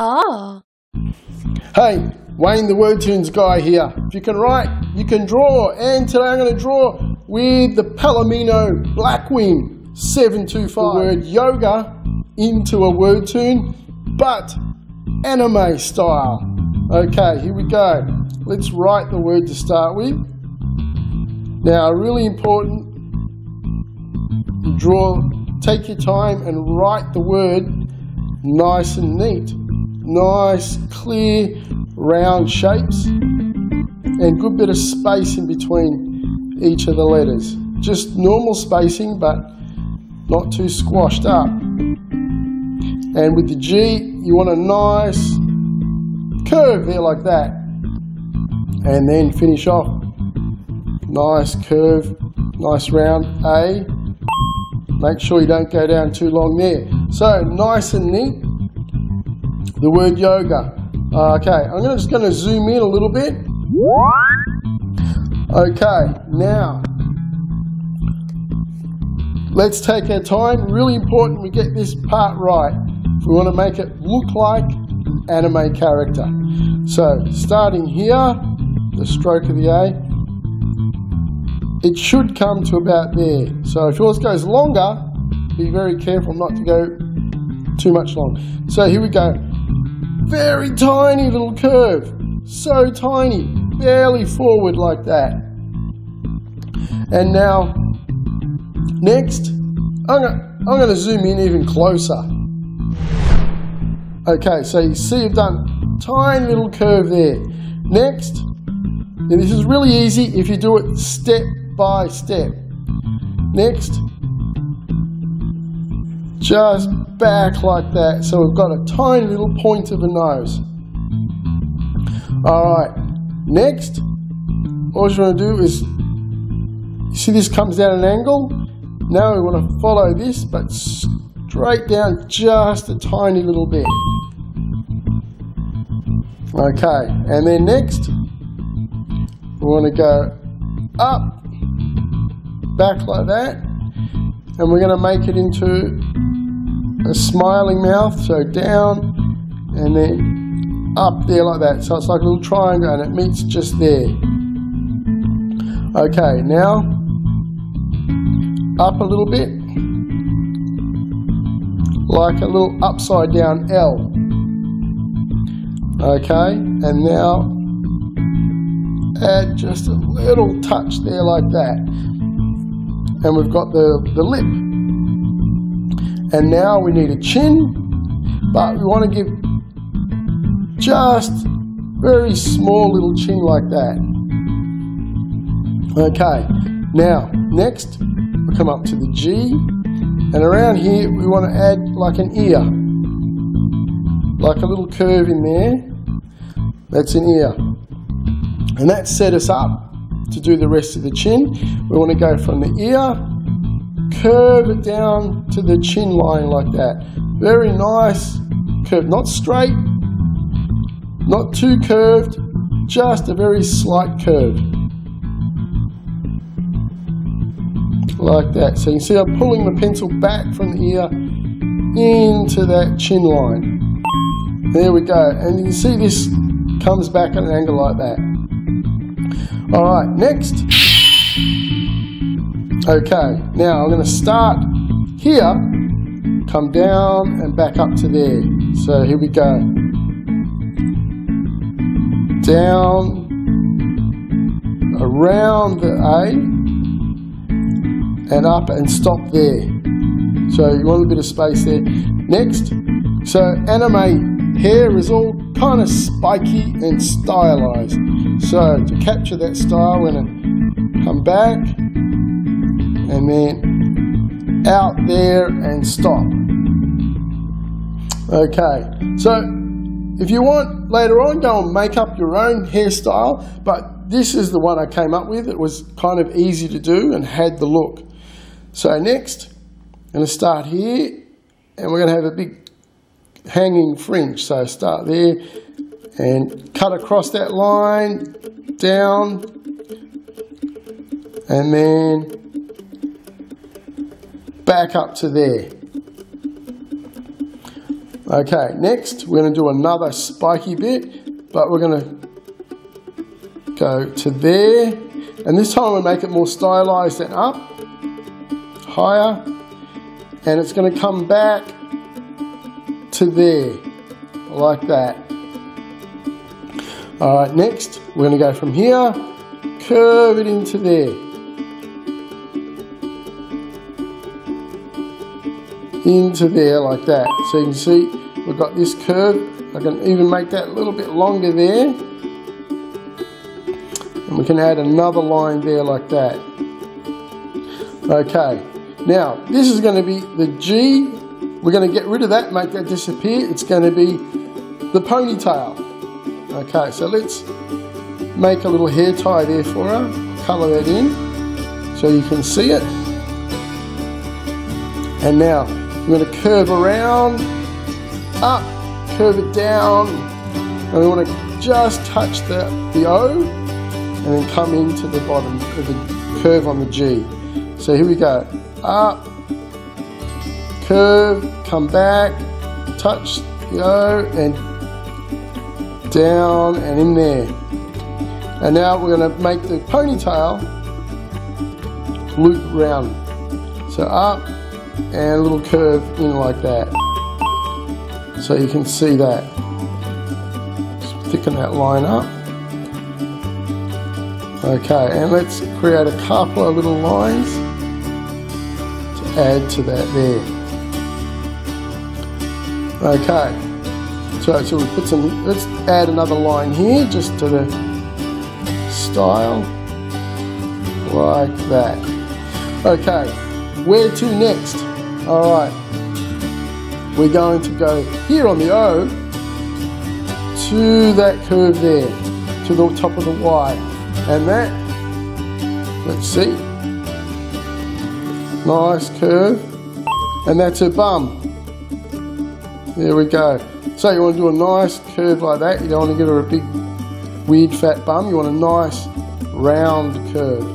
Oh. Hey, Wayne the Wordtoons guy here. If you can write, you can draw. And today I'm going to draw with the Palomino Blackwing 725. The word yoga into a Wordtoon, but anime style. Okay, here we go. Let's write the word to start with. Now, really important, take your time and write the word nice and neat. Nice, clear, round shapes and good bit of space in between each of the letters. Just normal spacing, but not too squashed up. And with the G, you want a nice curve there like that. And then finish off. Nice curve, nice round A. Make sure you don't go down too long there. So, nice and neat. The word yoga. Okay, I'm just going to zoom in a little bit. Okay, now, let's take our time. Really important we get this part right. We want to make it look like an anime character. So, starting here, the stroke of the A, it should come to about there. So if yours goes longer, be very careful not to go too much long. So here we go. Very tiny little curve. So tiny. Barely forward like that. And now, next, I'm going to zoom in even closer. Okay, so you see I've done a tiny little curve there. Next, and this is really easy if you do it step by step. Next, just back like that. So we've got a tiny little point of a nose. Alright, next, all you want to do is, you see this comes down an angle? Now we want to follow this, but straight down just a tiny little bit. Okay, and then next, we want to go up, back like that, and we're going to make it into a smiling mouth, so down and then up there like that. So it's like a little triangle and it meets just there. Okay, now up a little bit, like a little upside down L. Okay, and now add just a little touch there like that. And we've got the lip. And now we need a chin, but we want to give just very small little chin like that. Okay, now next we come up to the G, and around here we want to add like an ear. Like a little curve in there. That's an ear. And that set us up to do the rest of the chin. We want to go from the ear, curve it down to the chin line like that. Very nice curve, not straight, not too curved, just a very slight curve. Like that. So you can see I'm pulling the pencil back from the ear into that chin line. There we go. And you can see this comes back at an angle like that. Alright, next. Okay, now I'm going to start here, come down and back up to there. So here we go. Down, around the A, and up and stop there. So you want a bit of space there. Next, so anime hair is all kind of spiky and stylized. So to capture that style, we're going to come back and then out there and stop. Okay, so if you want later on, go and make up your own hairstyle, but this is the one I came up with. It was kind of easy to do and had the look. So next, I'm going to start here, and we're going to have a big hanging fringe. So start there and cut across that line, down, and then back up to there. Okay, next we're going to do another spiky bit, but we're going to go to there, and this time we'll make it more stylized and up, higher, and it's going to come back to there, like that. Alright, next we're going to go from here, curve it into there. Into there like that. So you can see we've got this curve. I can even make that a little bit longer there. And we can add another line there like that. Okay, now this is going to be the G. We're going to get rid of that, make that disappear. It's going to be the ponytail. Okay, so let's make a little hair tie there for her. Colour that in so you can see it. And now we're going to curve around, up, curve it down, and we want to just touch the O and then come into the bottom of the curve on the G. So here we go, up, curve, come back, touch the O and down and in there. And now we're going to make the ponytail loop round. So up, and a little curve in like that, so you can see that. Just thicken that line up. Okay, and let's create a couple of little lines to add to that there. Okay, so we put some, let's add another line here just to the style, like that. Okay, where to next? Alright, we're going to go here on the O to that curve there, to the top of the Y, and that, let's see, nice curve, and that's her bum. There we go. So you want to do a nice curve like that. You don't want to give her a big weird fat bum, you want a nice round curve.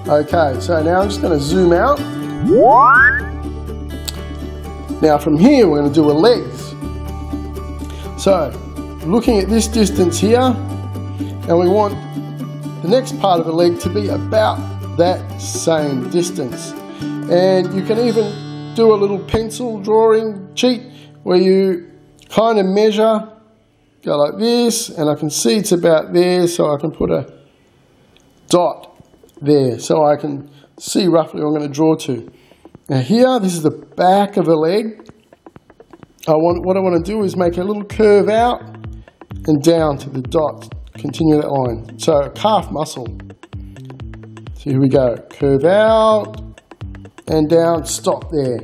Okay, so now I'm just going to zoom out. Now from here we're going to do her legs. So looking at this distance here, and we want the next part of the leg to be about that same distance. And you can even do a little pencil drawing cheat where you kind of measure, go like this, and I can see it's about there, so I can put a dot there so I can see roughly what I'm going to draw to. Now here, this is the back of a leg. What I want to do is make a little curve out and down to the dot. Continue that line. So a calf muscle. So here we go. Curve out and down, stop there.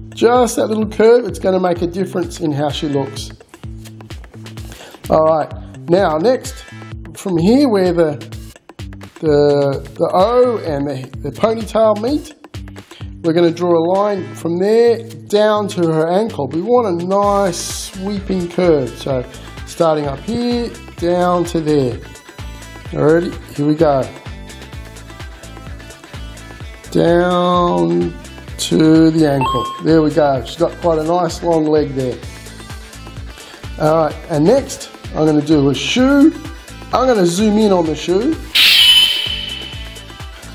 Just that little curve, it's going to make a difference in how she looks. Alright, now next, from here where the O and the ponytail meet, we're going to draw a line from there down to her ankle. We want a nice sweeping curve. So starting up here, down to there. Alrighty, here we go. Down to the ankle. There we go. She's got quite a nice long leg there. Alright, and next I'm going to do a shoe. I'm going to zoom in on the shoe.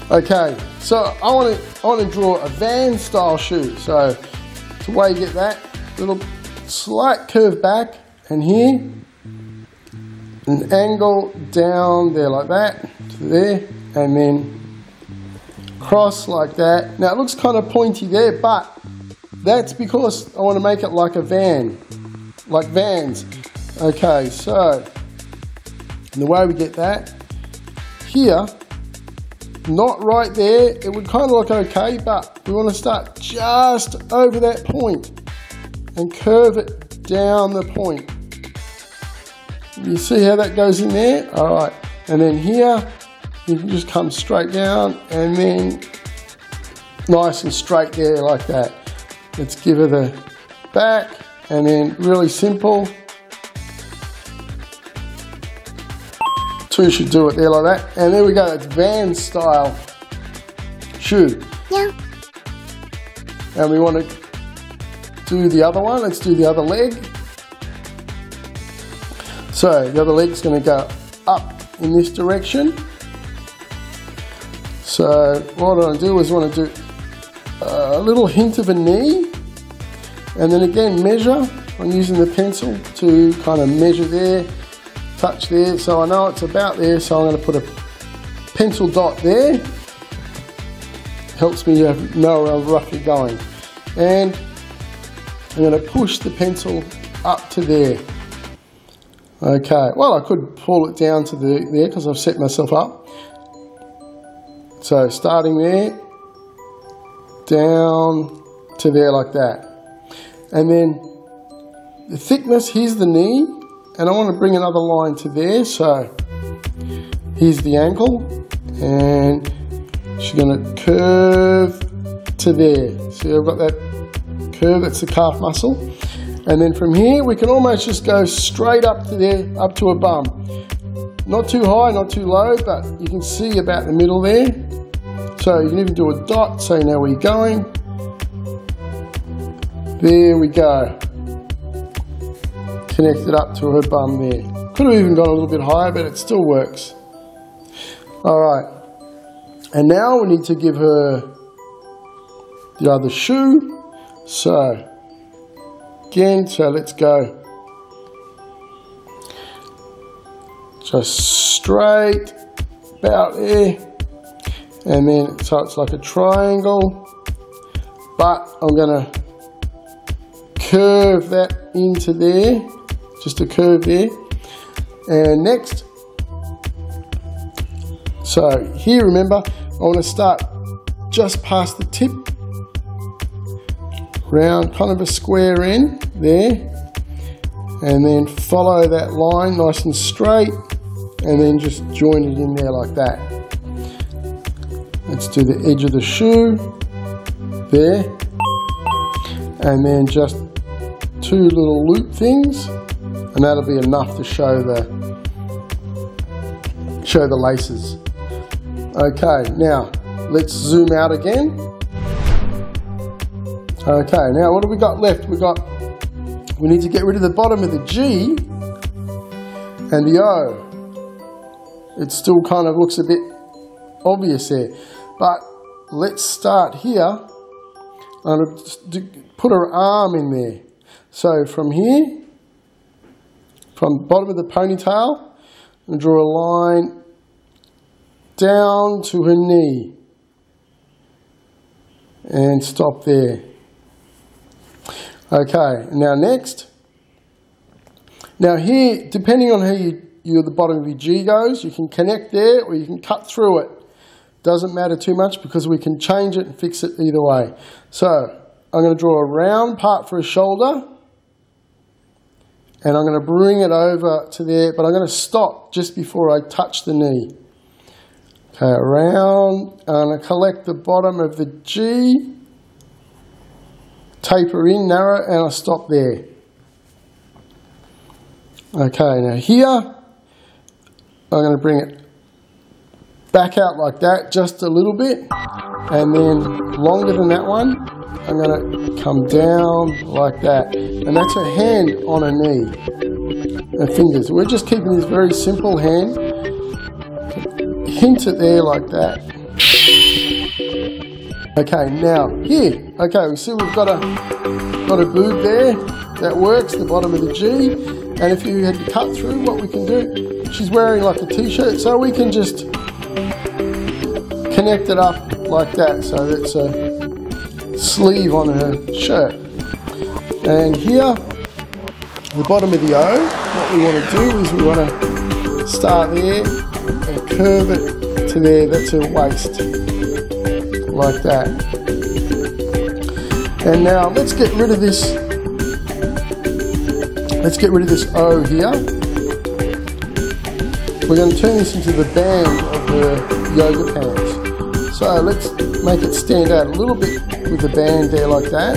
Okay, so I want to draw a Van style shoe. So the way you get that, little slight curve back, and here, an angle down there like that, to there, and then cross like that. Now it looks kind of pointy there, but that's because I want to make it like a van, like Vans. Okay, so the way we get that, here, not right there, it would kind of look okay, but we want to start just over that point and curve it down the point. You see how that goes in there? Alright, and then here, you can just come straight down and then nice and straight there like that. Let's give her the back and then really simple. Two should do it there like that. And there we go, it's Van style shoe. Yeah. And we want to do the other one. Let's do the other leg. So the other leg's going to go up in this direction. So what I want to do is want to do a little hint of a knee, and then again measure. I'm using the pencil to kind of measure there, touch there, so I know it's about there, so I'm going to put a pencil dot there. Helps me know where I'm roughly going. And I'm going to push the pencil up to there. Okay, well I could pull it down to there because I've set myself up. So starting there, down to there like that. And then the thickness, here's the knee, and I want to bring another line to there, so here's the ankle, and she's going to curve to there. See, I've got that curve, that's the calf muscle. And then from here, we can almost just go straight up to there, up to a bum. Not too high, not too low, but you can see about the middle there. So you can even do a dot so you know where you're going. There we go. Connected up to her bum there. Could have even gone a little bit higher, but it still works. Alright. And now we need to give her the other shoe. So, again, so let's go. Just straight, about there. And then, so it's like a triangle. But I'm going to curve that into there. Just a curve there. And next, so here remember, I want to start just past the tip, round kind of a square end there, and then follow that line nice and straight, and then just join it in there like that. Let's do the edge of the shoe there, and then just two little loop things, and that'll be enough to show the laces. Okay, now let's zoom out again. Okay, now what have we got left? We need to get rid of the bottom of the G and the O. It still kind of looks a bit obvious there, but let's start here. I'm going to put her arm in there. So from here, from the bottom of the ponytail, and draw a line down to her knee and stop there. Okay, now next. Now here, depending on how the bottom of your G goes, you can connect there or you can cut through it. Doesn't matter too much because we can change it and fix it either way. So I'm going to draw a round part for a shoulder. And I'm going to bring it over to there, but I'm going to stop just before I touch the knee. Okay, around, I'm going to collect the bottom of the G, taper in, narrow, and I'll stop there. Okay, now here, I'm going to bring it back out like that, just a little bit, and then longer than that one, I'm going to come down like that. And that's a hand on a knee. And fingers. We're just keeping this very simple hand. Hint it there like that. Okay, now here. Okay, we see we've got a boob there. That works, the bottom of the G. And if you had to cut through, what we can do, she's wearing like a t-shirt, so we can just connect it up like that. So that's a sleeve on her shirt. And here, the bottom of the O, what we want to do is we want to start there and curve it to there. That's her waist, like that. And now let's get rid of this. Let's get rid of this O here. We're going to turn this into the band of the yoga pants. So let's make it stand out a little bit with the band there like that.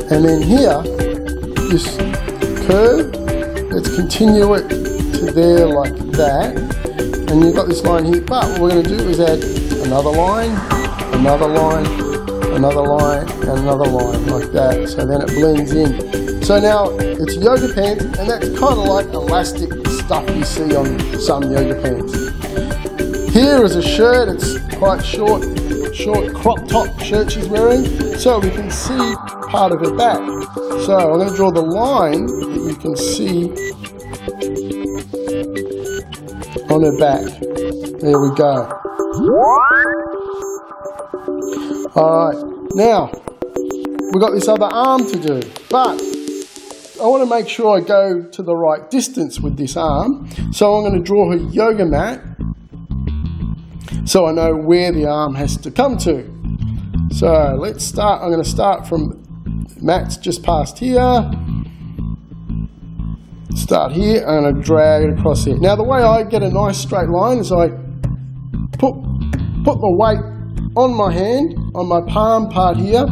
And then here, this curve, let's continue it to there like that. And you've got this line here, but what we're going to do is add another line, another line, and another line like that. So then it blends in. So now it's yoga pants, and that's kind of like elastic stuff you see on some yoga pants. Here is a shirt. It's quite short crop top shirt she's wearing, so we can see part of her back. So I'm going to draw the line that you can see on her back. There we go. Alright, now we've got this other arm to do, but I want to make sure I go to the right distance with this arm, so I'm going to draw her yoga mat so I know where the arm has to come to. So let's start. I'm going to start from mat's just past here. Start here, and I'm going to drag it across here. Now the way I get a nice straight line is I put the weight on my hand, on my palm part here,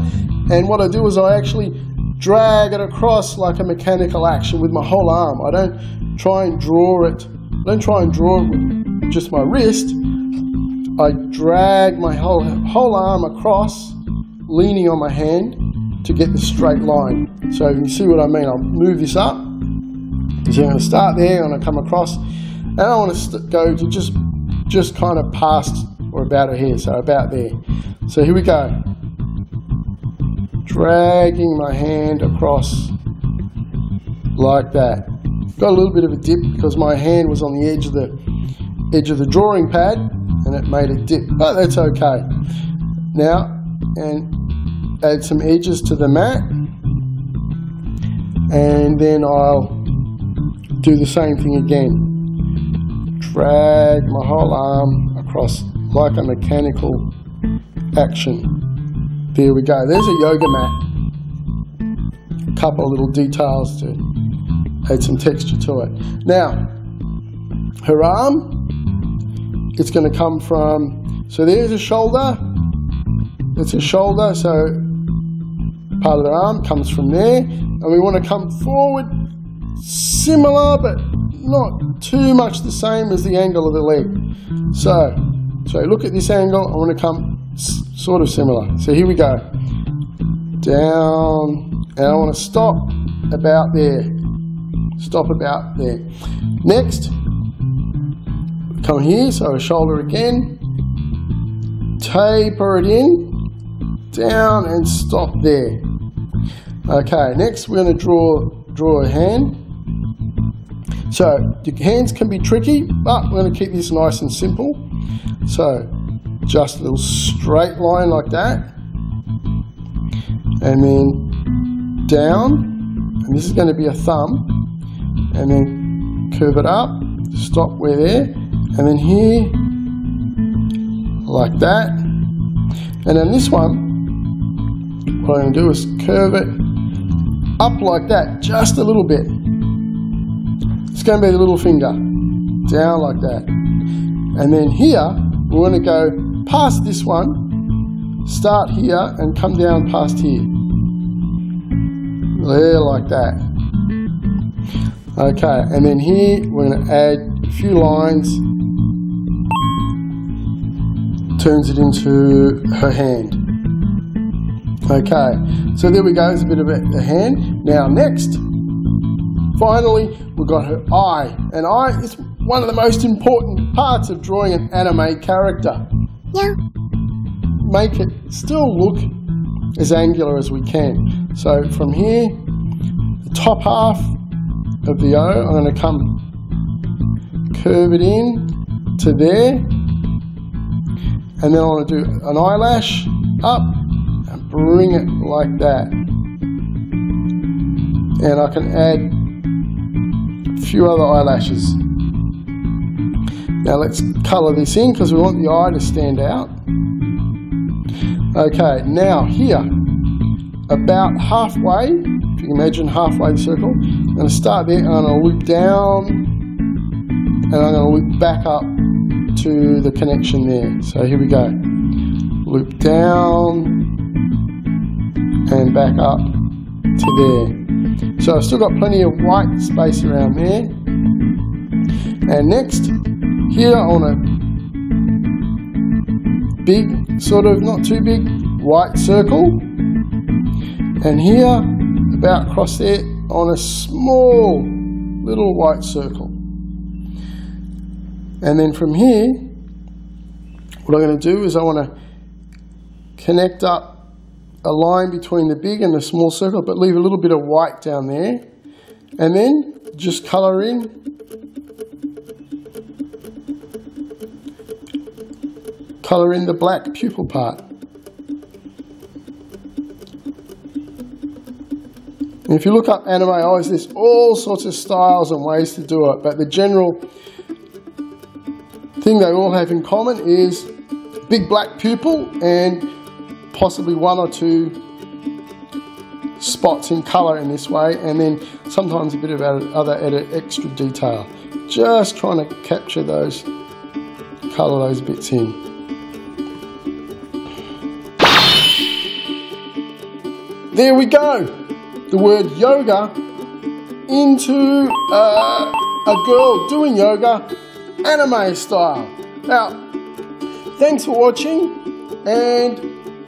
and what I do is I actually drag it across like a mechanical action with my whole arm. I don't try and draw it. I don't try and draw it with just my wrist. I drag my whole arm across, leaning on my hand to get the straight line. So you can see what I mean. I'll move this up. So I'm going to start there, I'm going to come across, and I want to go to just kind of past or about her here, so about there. So here we go. Dragging my hand across like that. Got a little bit of a dip because my hand was on the edge of the drawing pad, and it made a dip, but that's okay. Now, and add some edges to the mat, and then I'll do the same thing again. Drag my whole arm across like a mechanical action. There we go. There's a yoga mat. A couple of little details to add some texture to it. Now, her arm, it's going to come from, so there's a shoulder. It's a shoulder, so part of the arm comes from there. And we want to come forward, similar, but not too much the same as the angle of the leg. So look at this angle. I want to come sort of similar. So here we go. Down, and I want to stop about there. Stop about there. Next, come here, so a shoulder again. Taper it in, down, and stop there. Okay, next we're going to draw a hand. So your hands can be tricky, but we're going to keep this nice and simple. So just a little straight line like that, and then down, and this is going to be a thumb, and then curve it up, stop where there, and then here, like that. And then this one, what I'm going to do is curve it up like that, just a little bit. It's going to be the little finger, down like that. And then here, we're going to go past this one, start here and come down past here. There, like that. Okay, and then here, we're going to add a few lines, turns it into her hand. Okay, so there we go, it's a bit of a hand. Now next, finally, we've got her eye. And eye is one of the most important parts of drawing an anime character. Yeah. Make it still look as angular as we can. So from here, the top half of the O, I'm going to come curve it in to there. And then I want to do an eyelash up and bring it like that. And I can add a few other eyelashes. Now let's colour this in because we want the eye to stand out. Okay, now here, about halfway, if you can imagine halfway the circle, I'm going to start there and I'm going to loop down and I'm going to loop back up to the connection there. So here we go. Loop down and back up to there. So I've still got plenty of white space around there. And next, here I want a big, sort of, not too big, white circle, and here about across there on a small little white circle. And then from here, what I'm going to do is I want to connect up a line between the big and the small circle, but leave a little bit of white down there, and then just colour in the black pupil part. And if you look up anime, there's all sorts of styles and ways to do it, but the general thing they all have in common is big black pupil and possibly one or two spots in colour in this way, and then sometimes a bit of other extra detail. Just trying to capture those, colour those bits in. There we go! The word yoga into a girl doing yoga anime style. Now, thanks for watching, and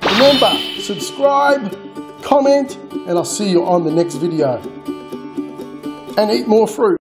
remember, subscribe, comment, and I'll see you on the next video. And eat more fruit.